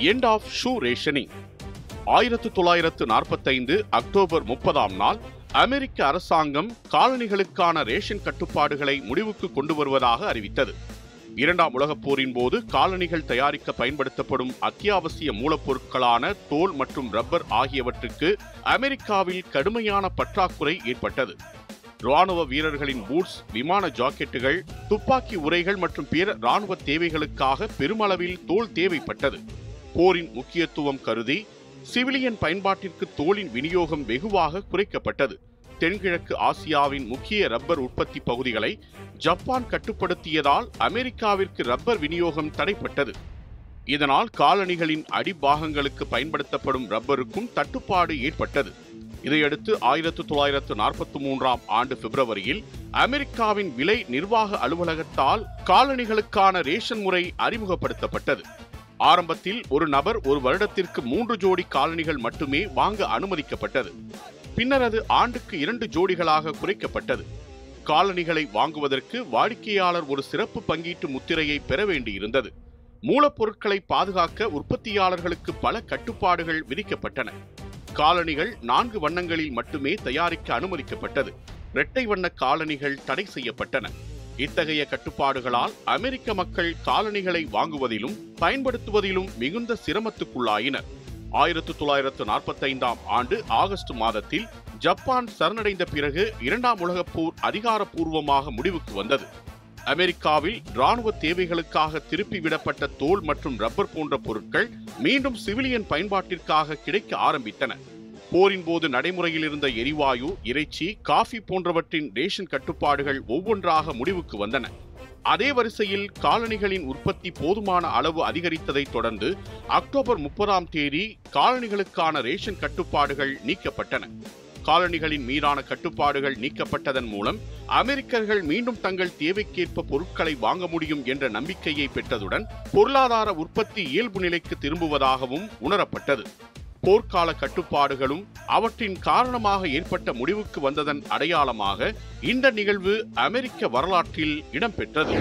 End of shoe rationing. 1945 October 30ஆம் நாள் அமெரிக்க அரசாங்கம் காலனிகளுக்கான ரேஷன் கட்டுப்பாடுகளை முடிவுக்கு கொண்டு வருவதாக அறிவித்தது. இரண்டாம் உலகப் போரின் போது காலனிகள் தயாரிக்க பயன்படுத்தப்படும் அத்தியாவசிய மூலப்பொருட்களான தோல் மற்றும் ரப்பர் ஆகியவற்றுக்கு அமெரிக்காவில் கடுமையான பற்றாக்குறை ஏற்பட்டது. ராணுவ வீரர்களின் பூட்ஸ், விமான ஜாக்கெட்டுகள், துப்பாக்கி உரைகள் மற்றும் பிற ராணுவ தேவைகளுக்காக பெருமளவில் தோல் தேவைப்பட்டது. போரின் முக்கியத்துவம் கருதி சிவிலியன் பயன்பாட்டிற்கு தோலின் விநியோகம் வெகுவாக குறைக்கப்பட்டது. தென்கிழக்கு ஆசியாவின் முக்கிய ரப்பர் உற்பத்தி பகுதிகளை ஜப்பான் கட்டுப்படுத்தியதால் அமெரிக்காவிற்கு ரப்பர் விநியோகம் தடைப்பட்டது. இதனால் காலனிகளின் அடிபாகங்களுக்கு பயன்படுத்தப்படும் ரப்பருக்கும் தட்டுப்பாடு ஏற்பட்டது. இதையடுத்து 1943ஆம் ஆண்டு பிப்ரவரியில் அமெரிக்காவின் விலை நிர்வாக அலுவலகத்தால் காலனிகளுக்கான ரேஷன் முறை அறிமுகப்படுத்தப்பட்டது. ஆரம்பத்தில் ஒரு நபர் ஒரு வருடத்திற்கு 3 ஜோடி காலனிகள் மட்டுமே வாங்க அனுமதிக்கப்பட்டது. பின்னர் அது ஆண்டுக்கு 2 ஜோடிகளாக குறைக்கப்பட்டது. காலனிகளை வாங்குவதற்கு வாடிக்கையாளர் ஒரு சிறப்பு பங்கீட்டு முத்திரையை பெற வேண்டியிருந்தது. மூலப்பொருட்களை பாதுகாக்க உற்பத்தியாளர்களுக்கு பல கட்டுப்பாடுகள் விதிக்கப்பட்டன. காலனிகள் 4 வண்ணங்களில் மட்டுமே தயாரிக்க அனுமதிக்கப்பட்டது. இரட்டை வண்ண காலனிகள் தடை செய்யப்பட்டன. இத்தகைய கட்டுப்பாடுகளால் அமெரிக்க மக்கள் காலனிகளை வாங்குவதிலும் பயன்படுத்துவதிலும் மிகுந்த சிரமத்துக்குள்ளாயினர். 1945ஆம் ஆண்டு ஆகஸ்ட் மாதத்தில் ஜப்பான் சரணடைந்த பிறகு இரண்டாம் உலகப் போர் அதிகாரப்பூர்வமாக முடிவுக்கு வந்தது. அமெரிக்காவில் ராணுவ தேவைகளுக்காக திருப்பிவிடப்பட்ட தோல் மற்றும் ரப்பர் போன்ற பொருட்கள் மீண்டும் சிவிலியன் பயன்பாட்டிற்காக கிடைக்க ஆரம்பித்தன. போரின் போது நடைமுறையில் இருந்த எரிவாயு, இறைச்சி, காஃபி போன்றவற்றின் ரேஷன் கட்டுப்பாடுகள் ஒவ்வொன்றாக முடிவுக்கு வந்தன. அதே வரிசையில் காலனிகளின் உற்பத்தி போதுமான அளவு அதிகரித்ததை தொடர்ந்து அக்டோபர் 30ஆம் தேதி காலனிகளுக்கான ரேஷன் கட்டுப்பாடுகள் நீக்கப்பட்டன. காலனிகளின் மீதான கட்டுப்பாடுகள் நீக்கப்பட்டதன் மூலம் அமெரிக்கர்கள் மீண்டும் தங்கள் தேவைக்கேற்ப பொருட்களை வாங்க முடியும் என்ற நம்பிக்கையை பெற்றதுடன் பொருளாதார உற்பத்தி இயல்பு நிலைக்கு திரும்புவதாகவும் உணரப்பட்டது. போர்க்கால கட்டுப்பாடுகளும் அவற்றின் காரணமாக ஏற்பட்ட முடிவுக்கு வந்ததன் அடையாளமாக இந்த நிகழ்வு அமெரிக்க வரலாற்றில் இடம்பெற்றது.